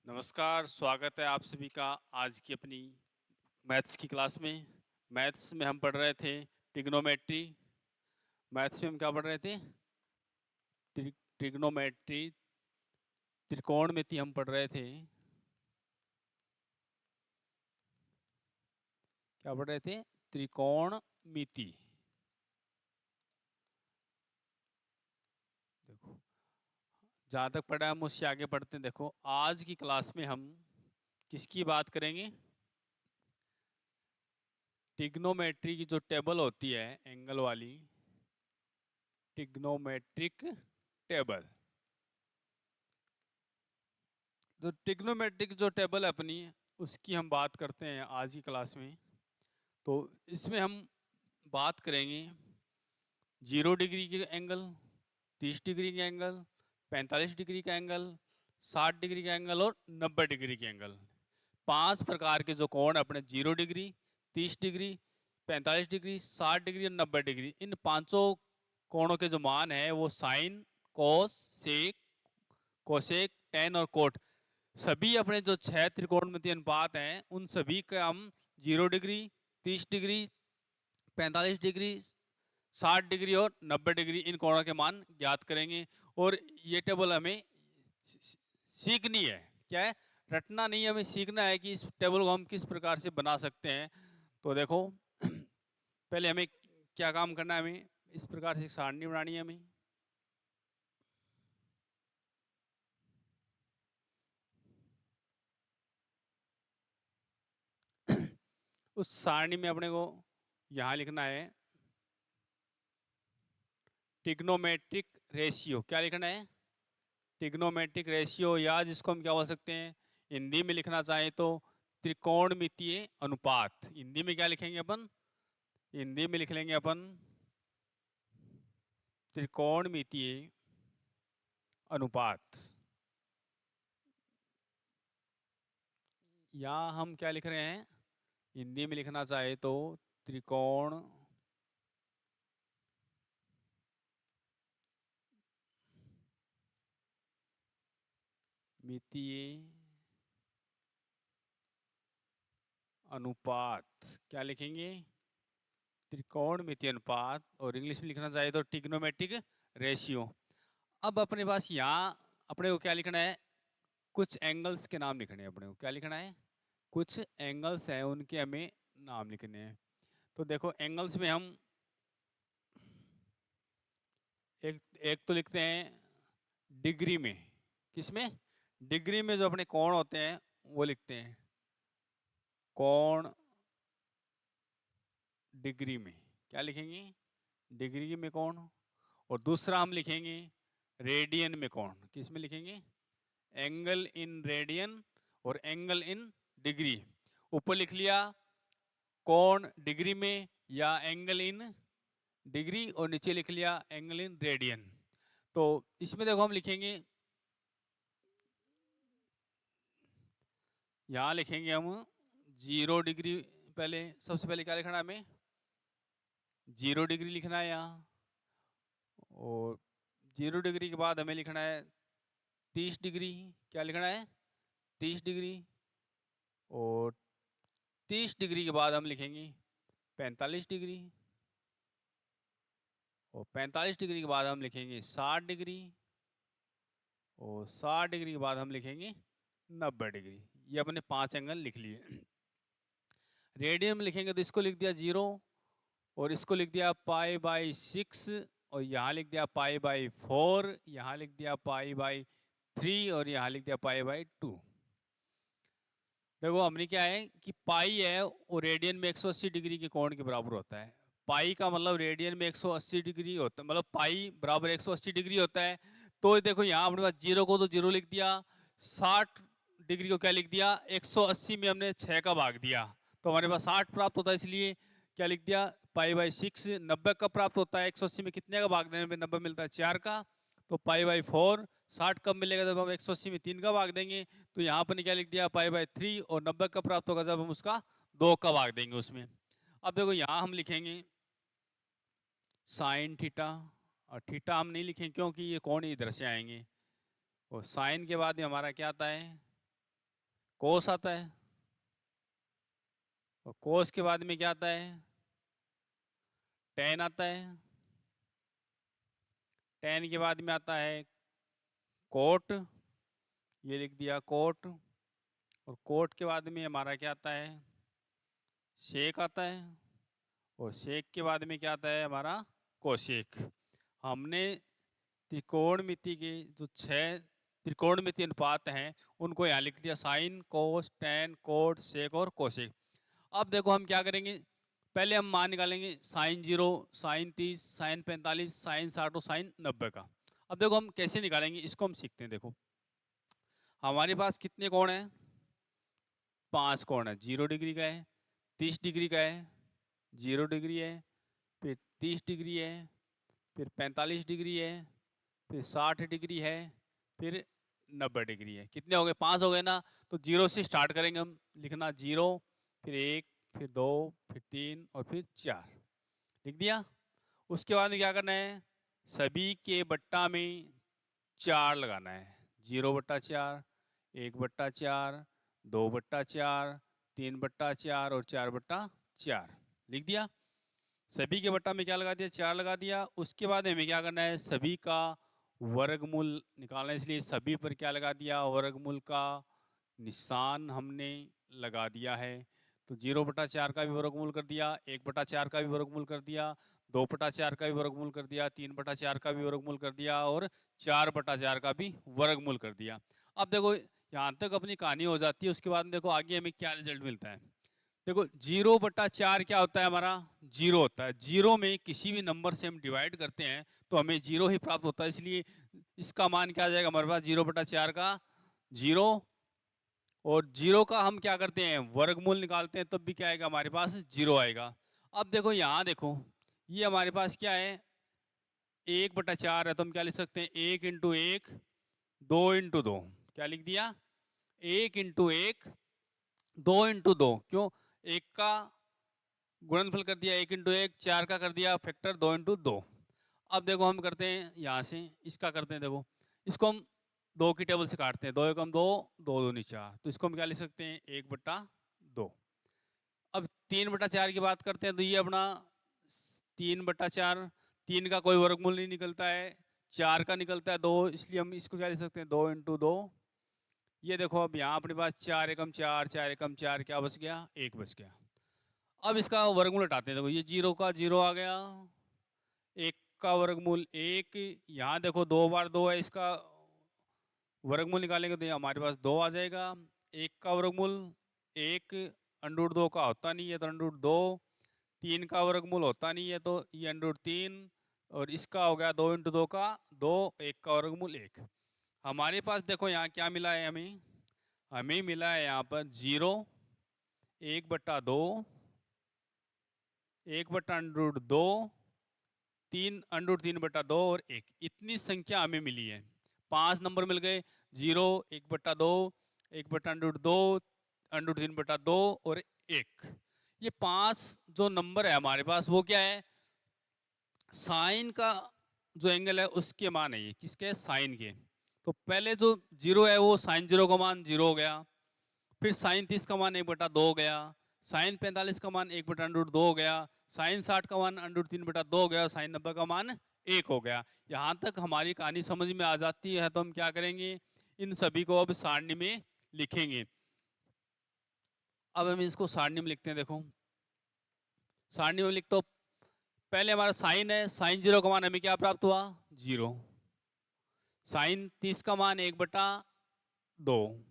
नमस्कार, स्वागत है आप सभी का आज की अपनी मैथ्स की क्लास में। मैथ्स में हम पढ़ रहे थे ट्रिग्नोमेट्री। मैथ्स में हम क्या पढ़ रहे थे? ट्रिग्नोमेट्री, त्रिकोणमिति हम पढ़ रहे थे। क्या पढ़ रहे थे? त्रिकोणमिति। देखो, जहाँ तक पढ़ा हम उससे आगे पढ़ते हैं। देखो, आज की क्लास में हम किसकी बात करेंगे? ट्रिग्नोमेट्री की जो टेबल होती है एंगल वाली, ट्रिग्नोमेट्रिक टेबल। जो ट्रिग्नोमेट्रिक जो टेबल है अपनी, उसकी हम बात करते हैं आज की क्लास में। तो इसमें हम बात करेंगे 0 डिग्री के एंगल, 30 डिग्री के एंगल, 45 डिग्री का एंगल, 60 डिग्री का एंगल और 90 डिग्री के एंगल। 5 प्रकार के जो कोण अपने 0 डिग्री, 30 डिग्री, 45 डिग्री, 60 डिग्री और 90 डिग्री, इन पांचों कोणों के जो मान है वो साइन, कोस, सेक, कोसेक, टेन और कोट, सभी अपने जो 6 त्रिकोणमितीय अनुपात हैं उन सभी का हम 0 डिग्री, 30 डिग्री, 45 डिग्री, 60 डिग्री और 90 डिग्री इन कोणों के मान ज्ञात करेंगे। और ये टेबल हमें सीखनी है। क्या है? रटना नहीं है, हमें सीखना है कि इस टेबल को हम किस प्रकार से बना सकते हैं। तो देखो पहले हमें क्या काम करना है, हमें इस प्रकार से सारणी बनानी है। हमें उस सारणी में अपने को यहाँ लिखना है ट्रिग्नोमेट्रिक रेशियो। क्या लिखना है? ट्रिग्नोमेट्रिक रेशियो, या जिसको हम क्या बोल सकते हैं हिंदी में लिखना चाहें तो त्रिकोणमितीय अनुपात। हिंदी में क्या लिखेंगे अपन? हिंदी में लिख लेंगे अपन त्रिकोणमितीय अनुपात। या हम क्या लिख रहे हैं? हिंदी में लिखना चाहे तो त्रिकोण मितीय अनुपात। क्या लिखेंगे? त्रिकोणमितीय अनुपात। और इंग्लिश में लिखना चाहे तो ट्रिग्नोमेट्रिक रेशियो। अब अपने पास यहाँ अपने को क्या लिखना है? कुछ एंगल्स के नाम लिखने हैं अपने को। क्या लिखना है? कुछ एंगल्स हैं, उनके हमें नाम लिखने हैं। तो देखो, एंगल्स में हम एक एक तो लिखते हैं डिग्री में। किसमें? डिग्री में जो अपने कोण होते हैं वो लिखते हैं कोण डिग्री में। क्या लिखेंगे? डिग्री में कोण। और दूसरा हम लिखेंगे रेडियन में कोण। किस में लिखेंगे? एंगल इन रेडियन और एंगल इन डिग्री। ऊपर लिख लिया कोण डिग्री में या एंगल इन डिग्री, और नीचे लिख लिया एंगल इन रेडियन। तो इसमें देखो हम लिखेंगे, यहाँ लिखेंगे हम 0 डिग्री। पहले सबसे पहले क्या लिखना है हमें? 0 डिग्री लिखना है यहाँ। और 0 डिग्री के बाद हमें लिखना है 30 डिग्री। क्या लिखना है? 30 डिग्री। और 30 डिग्री के बाद हम लिखेंगे 45 डिग्री। और 45 डिग्री के बाद हम लिखेंगे 60 डिग्री। और 60 डिग्री के बाद हम लिखेंगे 90 डिग्री। ये अपने 5 एंगल लिख लिए। रेडियन में लिखेंगे तो इसको लिख दिया 0, और इसको लिख दिया π/6, और यहाँ लिख दिया π/4, यहाँ लिख दिया π/3, और यहाँ लिख दिया π/2। देखो हमने क्या है कि पाई है वो रेडियन में 180 डिग्री के कोण के बराबर होता है। पाई का मतलब रेडियन में 180 डिग्री होता है, मतलब पाई बराबर 180 डिग्री होता है। तो देखो यहाँ अपने पास 0 को तो 0 लिख दिया, 60 डिग्री को क्या लिख दिया? 180 में हमने 6 का भाग दिया तो हमारे पास 60 प्राप्त होता है, इसलिए क्या लिख दिया? π/6। 90 कब प्राप्त होता है? 180 में कितने का भाग देने में 90 मिलता है? 4 का। तो π/4। 60 कब मिलेगा? जब हम 180 में 3 का भाग देंगे। तो यहाँ पर क्या लिख दिया? π/3। और 90 कब प्राप्त होगा? जब हम उसका 2 का भाग देंगे उसमें। अब देखो यहाँ हम लिखेंगे साइन थीटा, और थीटा हम नहीं लिखेंगे क्योंकि ये कोण इधर से आएंगे। और साइन के बाद हमारा क्या आता है? कोस आता है, और कोस के बाद में क्या आता है, टेन आता है, टेन के बाद में आता है कोट, ये लिख दिया कोट, और कोट के बाद में हमारा क्या आता है, शेक आता है, और शेक के बाद में क्या आता है हमारा, कोशेक। हमने त्रिकोणमिति के जो 6 त्रिकोणमिति अनुपात हैं उनको यहाँ लिख दिया, साइन, कोस, टेन, कोट, सेक और कोशेक। अब देखो हम क्या करेंगे, पहले हम मान निकालेंगे साइन 0, साइन 30, साइन 45, साइन 60 और साइन 90 का। अब देखो हम कैसे निकालेंगे, इसको हम सीखते हैं। देखो हमारे पास कितने कोण हैं, 5 कोण है। 0 डिग्री का है, 30 डिग्री का है, 0 डिग्री है, फिर 30 डिग्री है, फिर 45 डिग्री है, फिर 60 डिग्री है, फिर 90 डिग्री है। कितने हो गए, 5 हो गए ना। तो 0 से स्टार्ट करेंगे हम लिखना, 0, फिर 1, फिर 2, फिर 3 और फिर 4 लिख दिया। उसके बाद में क्या करना है, सभी के बट्टा में 4 लगाना है। 0/4, 1/4, 2/4, 3/4 और 4/4 लिख दिया। सभी के बट्टा में क्या लगा दिया, 4 लगा दिया। उसके बाद हमें क्या करना है, सभी का वर्गमूल निकालना है, इसलिए सभी पर क्या लगा दिया, वर्गमूल का निशान हमने लगा दिया है। तो 0/4 का भी वर्गमूल कर दिया, 1/4 का भी वर्गमूल कर दिया, 2/4 का भी वर्गमूल कर दिया, 3/4 का भी वर्गमूल कर दिया और 4/4 का भी वर्गमूल कर दिया। अब देखो यहाँ तक अपनी कहानी हो जाती है। उसके बाद देखो आगे हमें क्या रिजल्ट मिलता है। देखो 0/4 क्या होता है हमारा, 0 होता है। 0 में किसी भी नंबर से हम डिवाइड करते हैं तो हमें 0 ही प्राप्त होता है, इसलिए इसका मान क्या आ जाएगा हमारे पास, 0/4 का 0। और 0 का हम क्या करते हैं, वर्गमूल निकालते हैं, तब भी क्या आएगा हमारे पास, 0 आएगा। अब देखो यहाँ देखो, ये हमारे पास क्या है, 1/4 है, तो हम क्या लिख सकते हैं, 1 × 1, 2 × 2। क्या लिख दिया, 1 × 1, 2 × 2। क्यों, 1 का गुणनफल कर दिया 1 × 1, 4 का कर दिया फैक्टर 2 × 2। अब देखो हम करते हैं यहाँ से, इसका करते हैं। देखो इसको हम 2 की टेबल से काटते हैं, 2 एकम 2, 2 दूनी 4, तो इसको हम क्या लिख सकते हैं, 1/2। अब 3/4 की बात करते हैं, तो ये अपना 3/4, 3 का कोई वर्गमूल नहीं निकलता है, 4 का निकलता है 2, इसलिए हम इसको क्या लिख सकते हैं, 2 × 2। ये देखो अब यहाँ अपने पास 4 एकम 4, 4 एकम 4, क्या बच गया, 1 बच गया। अब इसका वर्गमूल हटाते हैं। देखो ये 0 का 0 आ गया, 1 का वर्गमूल 1, यहाँ देखो 2 बार 2 है, इसका वर्गमूल निकालेंगे तो ये हमारे पास 2 आ जाएगा। 1 का वर्गमूल 1 √2 का होता नहीं है, तो √2। 3 का वर्गमूल होता नहीं है, तो ये √3, और इसका हो गया 2 × 2 का 2, 1 का वर्गमूल 1। हमारे पास देखो यहाँ क्या मिला है, हमें मिला है यहाँ पर 0, 1/2, 1/√2, 3 √3/2 और 1, इतनी संख्या हमें मिली है। 5 नंबर मिल गए, 0, 1/2, 1/√2, √3/2 और 1। ये 5 जो नंबर है हमारे पास, वो क्या है, साइन का जो एंगल है उसके मान है ये, किसके, साइन के। तो पहले जो 0 है वो साइन 0 का मान 0 हो गया, फिर साइन 30 का मान 1/2 हो गया, साइन 45 का मान 1/√2 हो गया, साइन 60 का मान √3/2 हो गया, साइन 90 का मान 1 हो गया। यहाँ तक हमारी कहानी समझ में आ जाती है, तो हम क्या करेंगे, इन सभी को अब सारणी में लिखेंगे। अब हम इसको सारणी में लिखते हैं। देखो सारणी में लिखते, पहले हमारा साइन है, साइन 0 का मान हमें क्या प्राप्त हुआ, 0। साइन 30 का मान 1/2,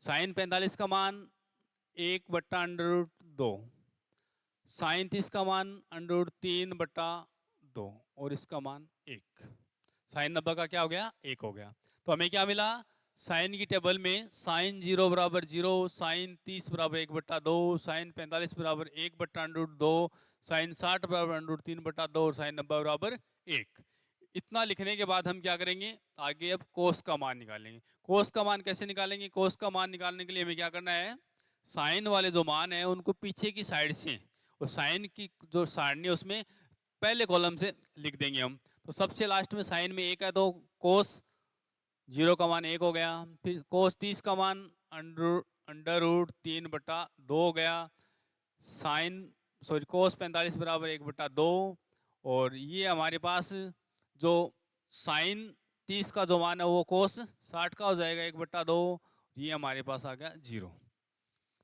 साइन 45 का मान 1/√2, साइन 30 का मान √3/2 और इसका मान 1। साइन 90 का क्या हो गया, 1 हो गया। तो हमें क्या मिला, साइन की टेबल में साइन 0 = 0, साइन 30 = 1/2, साइन 45 = 1/√2, साइन 60 = √3/2 और साइन 90 = 1। इतना लिखने के बाद हम क्या करेंगे, आगे अब कोस का मान निकालेंगे। कोस का मान कैसे निकालेंगे, कोस का मान निकालने के लिए हमें क्या करना है, साइन वाले जो मान है उनको पीछे की साइड से, और साइन की जो सारणी है उसमें पहले कॉलम से लिख देंगे हम। तो सबसे लास्ट में साइन में 1 है, तो कोस 0 का मान 1 हो गया। फिर कोस 30 का मान √3/2 हो गया। कोस 45 बराबर 1/2, और ये हमारे पास जो साइन 30 का जो मान है वो कोस 60 का हो जाएगा 1/2, ये हमारे पास आ गया 0।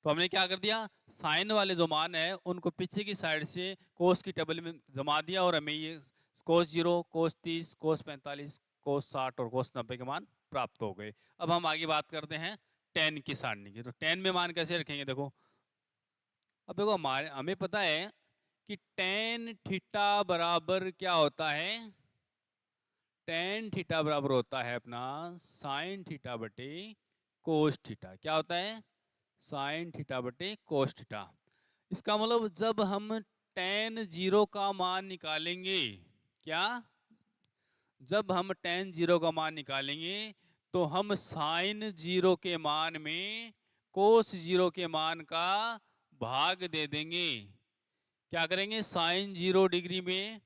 तो हमने क्या कर दिया, साइन वाले जो मान है उनको पीछे की साइड से कोस की टेबल में जमा दिया, और हमें ये कोस 0, कोस 30, कोस 45, कोस 60 और कोस 90 के मान प्राप्त हो गए। अब हम आगे बात करते हैं टेन की सारणी की। तो टेन में मान कैसे रखेंगे, देखो अब देखो हमें पता है कि टेन थीटा बराबर क्या होता है, टेन थीटा बराबर होता है अपना साइन थीटा बटे कोस थीटा। क्या होता है, साइन थीटा बटे कोस थीटा। इसका मतलब जब हम टेन 0 का मान निकालेंगे, क्या, जब हम टेन 0 का मान निकालेंगे तो हम साइन 0 के मान में कोस 0 के मान का भाग दे देंगे। क्या करेंगे, साइन 0 डिग्री में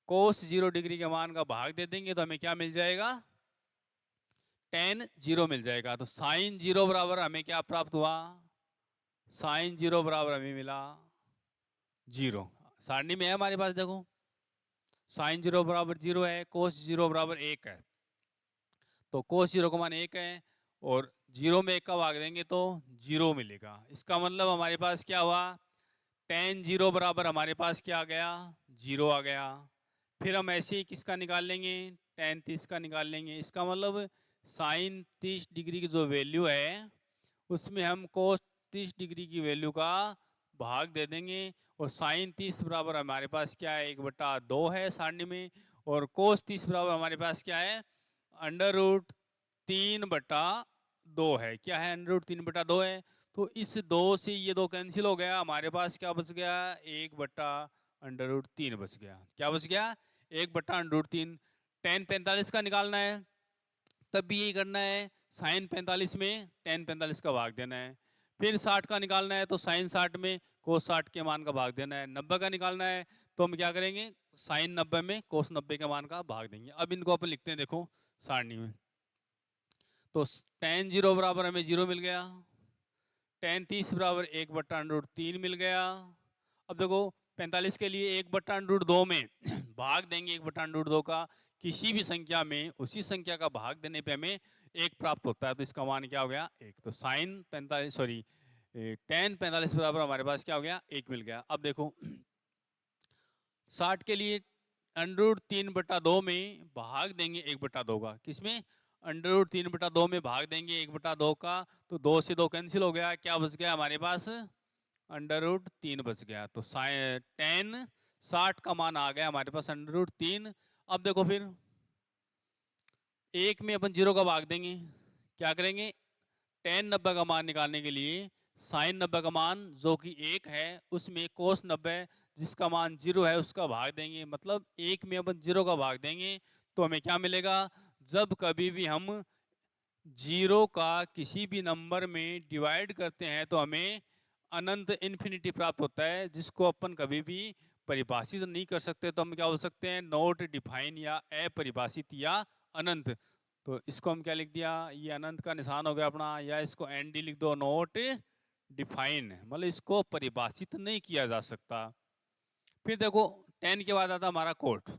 कोस 0 डिग्री के मान का भाग दे देंगे, तो हमें क्या मिल जाएगा, टेन 0 मिल जाएगा। तो साइन 0 बराबर हमें क्या प्राप्त हुआ, साइन 0 बराबर हमें मिला 0। सारणी में है हमारे पास, देखो साइन 0 बराबर 0 है, कोस 0 बराबर 1 है, तो कोस 0 का मान 1 है, और 0 में 1 का भाग देंगे तो 0 मिलेगा। इसका मतलब हमारे पास क्या हुआ, टेन 0 बराबर हमारे पास क्या आ गया, 0 आ गया। फिर हम ऐसे ही किसका निकाल लेंगे, टेन 30 का निकाल लेंगे। इसका मतलब साइन 30 डिग्री की जो वैल्यू है उसमें हम कोस 30 डिग्री की वैल्यू का भाग दे देंगे, और साइन 30 बराबर हमारे पास क्या है, 1/2 है सारणी में, और कोस 30 बराबर हमारे पास क्या है, √3/2 है। क्या है, √3/2 है। तो इस 2 से ये 2 कैंसिल हो गया, हमारे पास क्या बच गया, 1/√3 बच गया। क्या बच गया, 1/√3। टेन 45 का निकालना है, तब भी यही करना है, साइन 45 में टेन 45 का भाग देना है। फिर 60 का निकालना है तो साइन 60 में कोस 60 के मान का भाग देना है। 90 का निकालना है तो हम क्या करेंगे, साइन 90 में कोस 90 के मान का भाग देंगे। अब इनको अपन लिखते हैं, देखो सारणी में, तो टेन 0 बराबर हमें 0 मिल गया, टेन 30 बराबर 1/√3 मिल गया। अब देखो 45 के लिए 1/√2 में भाग देंगे, 1/√2 का किसी भी संख्या में उसी संख्या का भाग देने पे हमें 1 प्राप्त होता है, तो इसका मान क्या हो गया, 1। तो साइन 45 टेन 45 बराबर हमारे पास क्या हो गया, 1 मिल गया। अब देखो 60 के लिए √3/2 में भाग देंगे 1/2 का, किसमें, √3/2 में भाग देंगे 1/2 का, तो 2 से 2 कैंसिल हो गया, क्या बच गया हमारे पास, √3 बच गया। तो टेन 60 का मान आ गया हमारे पास √3। अब देखो फिर 1 में अपन 0 का भाग देंगे, क्या करेंगे, टेन 90 का मान निकालने के लिए साइन 90 का मान जो कि 1 है उसमें कोस 90 जिसका मान 0 है उसका भाग देंगे। मतलब 1 में अपन 0 का भाग देंगे तो हमें क्या मिलेगा, जब कभी भी हम 0 का किसी भी नंबर में डिवाइड करते हैं तो हमें अनंत इन्फिनिटी प्राप्त होता है, जिसको अपन कभी भी परिभाषित नहीं कर सकते। तो हम क्या बोल सकते हैं, नॉट डिफाइन या अपरिभाषित या अनंत। तो इसको हम क्या लिख दिया, ये अनंत का निशान हो गया अपना, या इसको एन डी लिख दो, नॉट डिफाइन, मतलब इसको परिभाषित नहीं किया जा सकता। फिर देखो 10 के बाद आता हमारा कोट।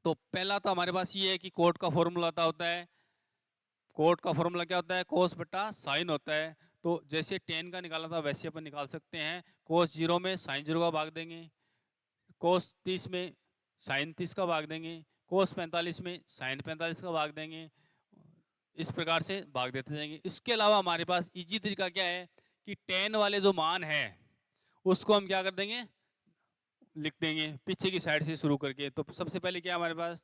तो पहला तो हमारे पास ये है कि कोट का फॉर्मूला होता है, कोट का फॉर्मूला क्या होता है, कोस बटा साइन होता है। तो जैसे 10 का निकाला था वैसे अपन निकाल सकते हैं, कोस 0 में साइन 0 का भाग देंगे, कोस 30 में साइन 30 का भाग देंगे, कोस 45 में साइन 45 का भाग देंगे, इस प्रकार से भाग देते जाएंगे। इसके अलावा हमारे पास इजी तरीका क्या है कि 10 वाले जो मान है उसको हम क्या कर देंगे, लिख देंगे पीछे की साइड से शुरू करके। तो सबसे पहले क्या हमारे पास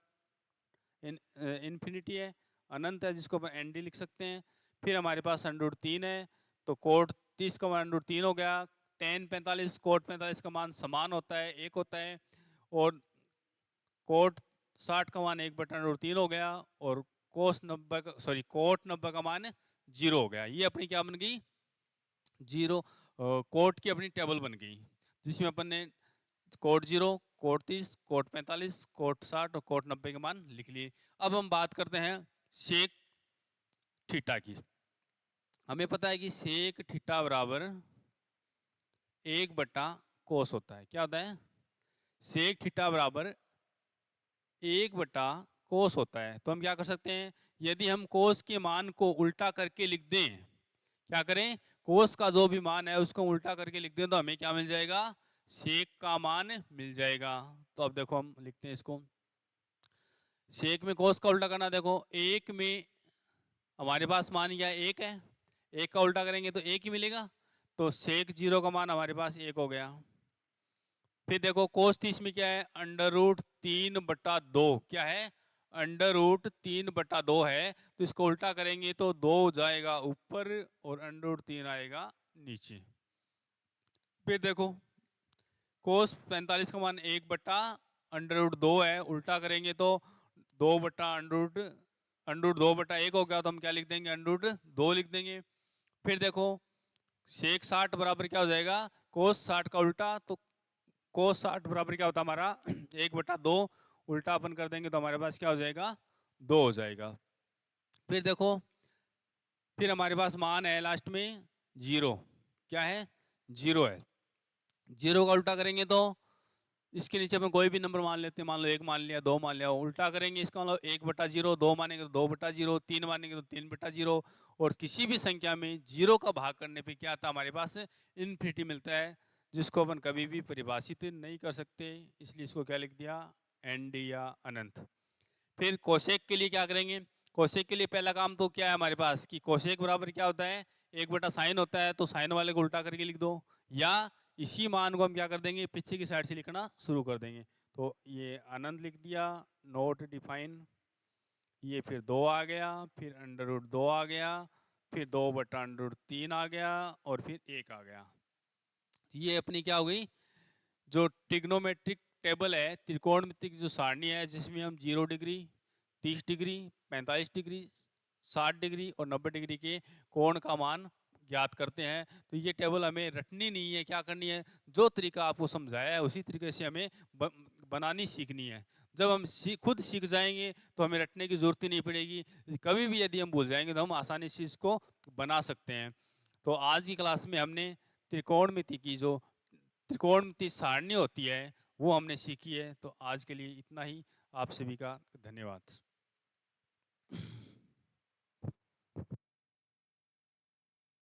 इन्फिनिटी है, अनंत है, जिसको अपन एन डी लिख सकते हैं। फिर हमारे पास √3 है, तो कोट 30 का मान √3 हो गया। टेन 45 कोट 45 का मान समान होता है, 1 होता है, और कोट 60 का मान 1/√3 हो गया, और कोस 90 का कोट 90 का मान 0 हो गया। ये अपनी क्या बन गई, 0 कोट की अपनी टेबल बन गई, जिसमें अपन ने कोट 0, कोट 30, कोट 45, कोट 60 और कोट 90 के मान लिख लिए। अब हम बात करते हैं सेक थीटा की। हमें पता है कि सेक थीटा बराबर 1/कोस होता है। क्या होता है? सेक थीटा बराबर 1/कोस होता है। तो हम क्या कर सकते हैं, यदि हम कोस के मान को उल्टा करके लिख दें, क्या करें, कोस का जो भी मान है उसको उल्टा करके लिख दें, तो हमें क्या मिल जाएगा, सेक का मान मिल जाएगा। तो अब देखो हम लिखते हैं इसको, सेक में कोस का उल्टा करना, देखो एक में हमारे पास मान क्या है, 1 है, 1 का उल्टा करेंगे तो 1 ही मिलेगा, तो सेक 0 का मान हमारे पास 1 हो गया। फिर देखो कोस 30 में क्या है, √3/2, क्या है, √3/2 है, तो इसको उल्टा करेंगे तो 2 जाएगा ऊपर और √3 आएगा नीचे। फिर देखो कोस 45 का मान 1/√2 है, उल्टा करेंगे तो 2/√2/1 हो गया, तो हम क्या लिख देंगे, √2 लिख देंगे। फिर देखो सेक 60 बराबर क्या हो जाएगा, कोस 60 का उल्टा, तो कोस 60 बराबर क्या होता है हमारा 1/2, उल्टा अपन कर देंगे तो हमारे पास क्या हो जाएगा, 2 हो जाएगा। फिर देखो फिर हमारे पास मान है लास्ट में 0, क्या है, 0 है, 0 का उल्टा करेंगे तो इसके नीचे में कोई भी नंबर मान लेते हैं, मान लो 1 मान लिया, 2 मान लिया, उल्टा करेंगे इसका मतलब 1/0, 2 मानेंगे तो 2/0, 3 मानेंगे तो 3/0, और किसी भी संख्या में 0 का भाग करने पे क्या आता है हमारे पास, इन्फिनिटी मिलता है, जिसको अपन कभी भी परिभाषित नहीं कर सकते, इसलिए इसको क्या लिख दिया, एंड या अनंत। फिर कोसेक के लिए क्या करेंगे, कोसेक के लिए पहला काम तो क्या है हमारे पास कि कोसेक बराबर क्या होता है, 1/sin होता है, तो साइन वाले को उल्टा करके लिख दो, या इसी मान को हम क्या कर देंगे, पीछे की साइड से लिखना शुरू कर देंगे। तो ये अनंत लिख दिया, नॉट डिफाइन, ये फिर 2 आ गया, फिर √2 आ गया, फिर 2/√3 आ गया, और फिर 1 आ गया। ये अपनी क्या हो गई, जो ट्रिग्नोमेट्रिक टेबल है, त्रिकोणमितिक जो सारणी है, जिसमें हम 0 डिग्री, 30 डिग्री, 45 डिग्री, 60 डिग्री और 90 डिग्री के कोण का मान ज्ञात करते हैं। तो ये टेबल हमें रटनी नहीं है, क्या करनी है, जो तरीका आपको समझाया है उसी तरीके से हमें बनानी सीखनी है। जब हम खुद सीख जाएंगे तो हमें रटने की ज़रूरत ही नहीं पड़ेगी, कभी भी यदि हम भूल जाएंगे तो हम आसानी से इसको बना सकते हैं। तो आज की क्लास में हमने त्रिकोणमिति की जो त्रिकोणमिति सारणी होती है वो हमने सीखी है। तो आज के लिए इतना ही, आप सभी का धन्यवाद।